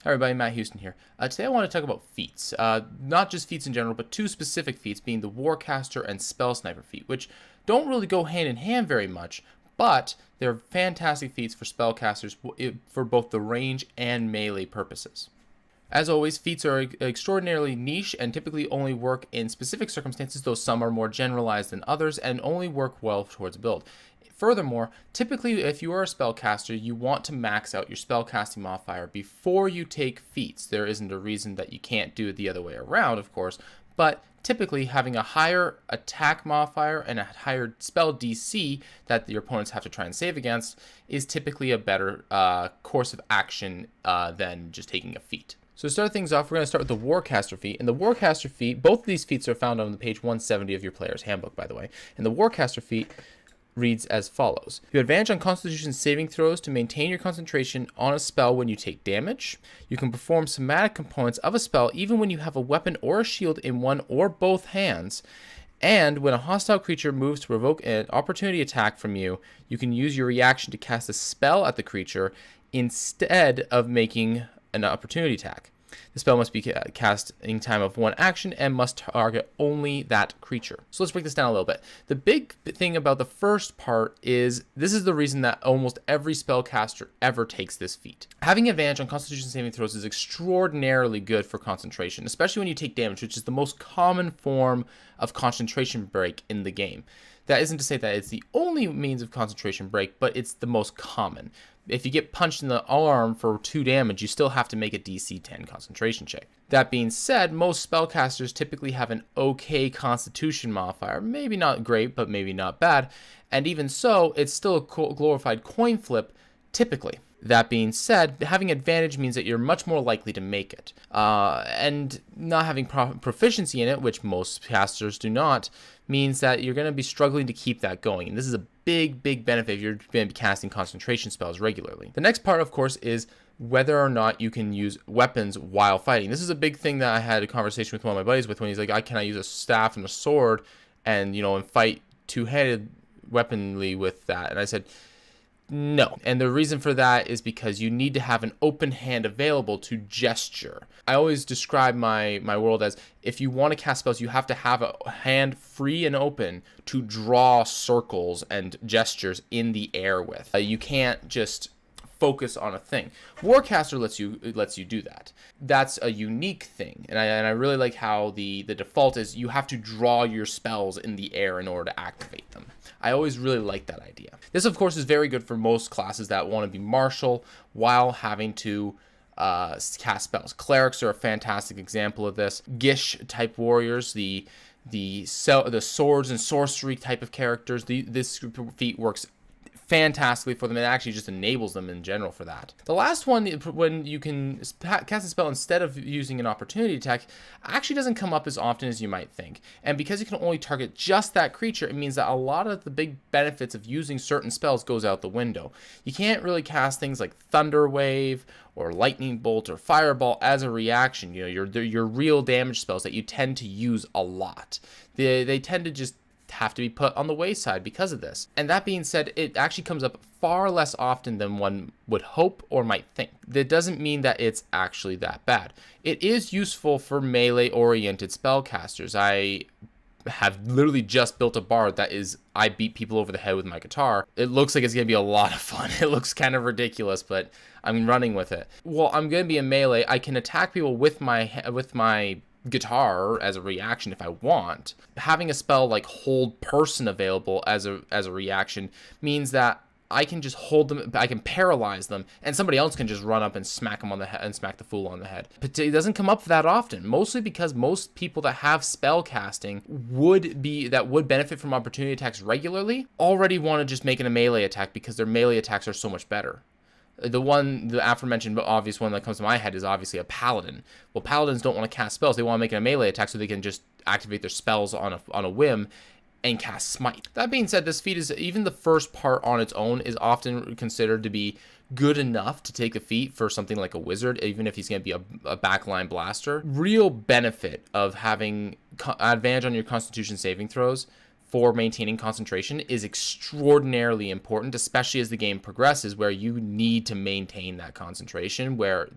Hi everybody, Matt Houston here. Today I want to talk about feats. Not just feats in general, but two specific feats, being the Warcaster and Spell Sniper feat, which don't really go hand in hand very much, but they're fantastic feats for spellcasters for both the range and melee purposes. As always, feats are extraordinarily niche and typically only work in specific circumstances, though some are more generalized than others and only work well towards a build. Furthermore, typically if you are a spellcaster, you want to max out your spellcasting modifier before you take feats. There isn't a reason that you can't do it the other way around, of course, but typically having a higher attack modifier and a higher spell DC that your opponents have to try and save against is typically a better course of action than just taking a feat. So to start things off, we're going to start with the Warcaster feat. And the Warcaster feat, both of these feats are found on the page 170 of your player's handbook, by the way. And the Warcaster feat reads as follows. You have advantage on Constitution saving throws to maintain your concentration on a spell when you take damage. You can perform somatic components of a spell even when you have a weapon or a shield in one or both hands. And when a hostile creature moves to provoke an opportunity attack from you, you can use your reaction to cast a spell at the creature instead of making an opportunity attack. The spell must be cast in time of one action and must target only that creature. So let's break this down a little bit. The big thing about the first part is this is the reason that almost every spellcaster ever takes this feat. Having advantage on Constitution saving throws is extraordinarily good for concentration, especially when you take damage, which is the most common form of concentration break in the game. That isn't to say that it's the only means of concentration break, but it's the most common. If you get punched in the arm for 2 damage, you still have to make a DC 10 concentration check. That being said, most spellcasters typically have an okay constitution modifier. Maybe not great, but maybe not bad. And even so, it's still a glorified coin flip, typically. That being said, having advantage means that you're much more likely to make it. And not having proficiency in it, which most casters do not, means that you're going to be struggling to keep that going. And this is a big benefit if you're going to be casting concentration spells regularly. The next part, of course, is whether or not you can use weapons while fighting. This is a big thing that I had a conversation with one of my buddies with when he's like, can I use a staff and a sword and, and fight two-handed weaponly with that? And I said, no. And the reason for that is because you need to have an open hand available to gesture. I always describe my world as if you want to cast spells, you have to have a hand free and open to draw circles and gestures in the air with. You can't just focus on a thing. Warcaster lets you do that. That's a unique thing, and I really like how the default is you have to draw your spells in the air in order to activate them. I always really like that idea. This, of course, is very good for most classes that want to be martial while having to cast spells. Clerics are a fantastic example of this. Gish type warriors, the swords and sorcery type of characters. This feat works fantastically for them. It actually just enables them in general for that. The last one, when you can cast a spell instead of using an opportunity attack, actually doesn't come up as often as you might think. And because you can only target just that creature, it means that a lot of the big benefits of using certain spells goes out the window. You can't really cast things like Thunder Wave or Lightning Bolt or Fireball as a reaction. Your real damage spells that you tend to use a lot. They tend to just have to be put on the wayside because of this. And that being said, it actually comes up far less often than one would hope or might think. That doesn't mean that it's actually that bad. It is useful for melee-oriented spellcasters. I have literally just built a bard that I beat people over the head with my guitar. It looks like it's going to be a lot of fun. It looks kind of ridiculous, but I'm running with it. Well, I'm going to be a melee. I can attack people with my guitar as a reaction if I want. Having a spell like Hold Person available as a reaction means that I can just hold them, I can paralyze them, and somebody else can just run up and smack them on the head and smack the fool on the head. But it doesn't come up that often, mostly because most people that have spell casting would benefit from opportunity attacks regularly already want to just make it a melee attack because their melee attacks are so much better. The aforementioned obvious one that comes to my head is obviously a paladin. Well, paladins don't want to cast spells. They want to make it a melee attack so they can just activate their spells on a whim and cast smite. That being said, this feat is, even the first part on its own is often considered to be good enough to take a feat for something like a wizard, even if he's going to be a backline blaster. Real benefit of having advantage on your Constitution saving throws for maintaining concentration is extraordinarily important, especially as the game progresses, where you need to maintain that concentration, where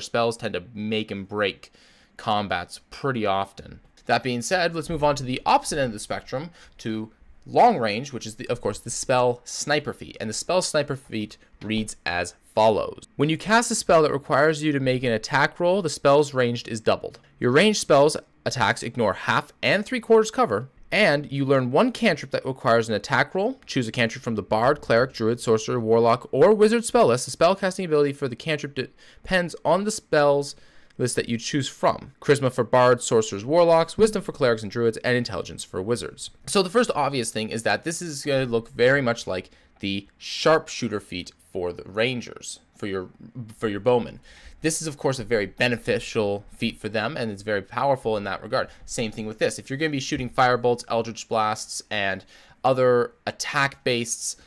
spells tend to make and break combats pretty often. That being said, let's move on to the opposite end of the spectrum, to long range, which is, of course, the spell sniper feat. And the spell sniper feat reads as follows. When you cast a spell that requires you to make an attack roll, the spell's range is doubled. Your ranged spells attacks ignore half and 3/4 cover, and you learn one cantrip that requires an attack roll. Choose a cantrip from the Bard, Cleric, Druid, Sorcerer, Warlock, or Wizard spell list. The spellcasting ability for the cantrip depends on the spell's list that you choose from. Charisma for Bards, Sorcerers, Warlocks, Wisdom for Clerics and Druids, and Intelligence for Wizards. So the first obvious thing is that this is going to look very much like the Sharpshooter feat for the Rangers, for your Bowmen. This is, of course, a very beneficial feat for them, and it's very powerful in that regard. Same thing with this. If you're going to be shooting Firebolts, Eldritch Blasts, and other attack-based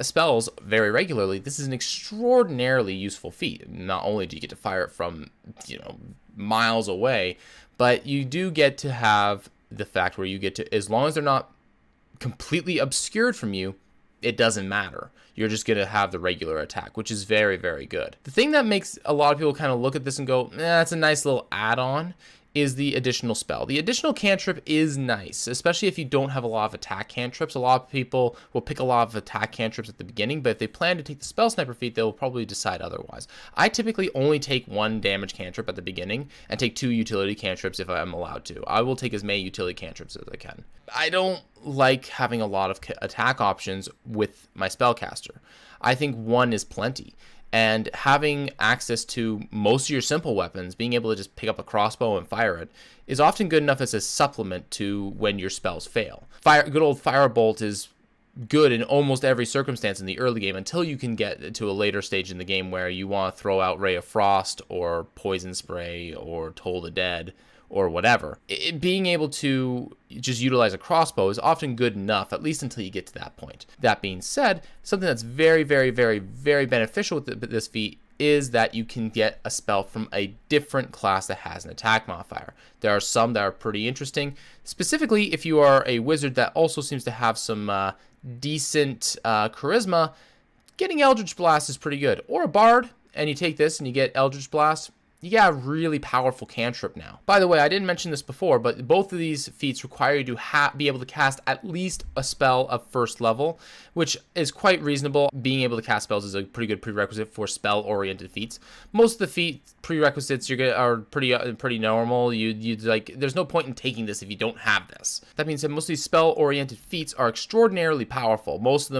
spells very regularly, this is an extraordinarily useful feat. Not only do you get to fire it from, miles away, but you do get to have the fact where you get to, as long as they're not completely obscured from you, it doesn't matter. You're just going to have the regular attack, which is very, very good. The thing that makes a lot of people kind of look at this and go, that's a nice little add-on, is the additional spell. The additional cantrip is nice, especially if you don't have a lot of attack cantrips. A lot of people will pick a lot of attack cantrips at the beginning, but if they plan to take the spell sniper feat, they'll probably decide otherwise. I typically only take one damage cantrip at the beginning and take 2 utility cantrips if I'm allowed to. I will take as many utility cantrips as I can. I don't like having a lot of attack options with my spellcaster. I think one is plenty. And having access to most of your simple weapons, being able to just pick up a crossbow and fire it, is often good enough as a supplement to when your spells fail. Good old Firebolt is good in almost every circumstance in the early game until you can get to a later stage in the game where you want to throw out Ray of Frost or Poison Spray or Toll the Dead or whatever. Being able to just utilize a crossbow is often good enough, at least until you get to that point. That being said, something that's very, very, very, very beneficial with this feat is that you can get a spell from a different class that has an attack modifier. There are some that are pretty interesting, specifically if you are a wizard that also seems to have some decent charisma. Getting Eldritch Blast is pretty good. Or a Bard, and you take this and you get Eldritch Blast. You got a really powerful cantrip now. By the way, I didn't mention this before, but both of these feats require you to be able to cast at least a spell of first level, which is quite reasonable. Being able to cast spells is a pretty good prerequisite for spell-oriented feats. Most of the feat prerequisites are pretty normal. There's no point in taking this if you don't have this. That means that most of these spell-oriented feats are extraordinarily powerful. Most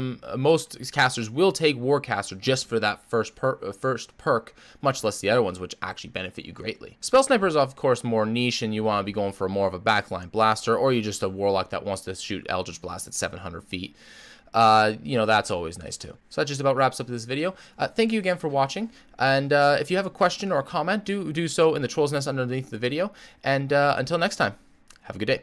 casters will take Warcaster just for that first perk, much less the other ones, which actually benefit you greatly. Spell Sniper is, of course, more niche, and you want to be going for more of a backline blaster, or you're just a Warlock that wants to shoot Eldritch Blast at 700 feet. That's always nice too. So that just about wraps up this video. Thank you again for watching, and if you have a question or a comment, do so in the Troll's Nest underneath the video, and until next time, have a good day.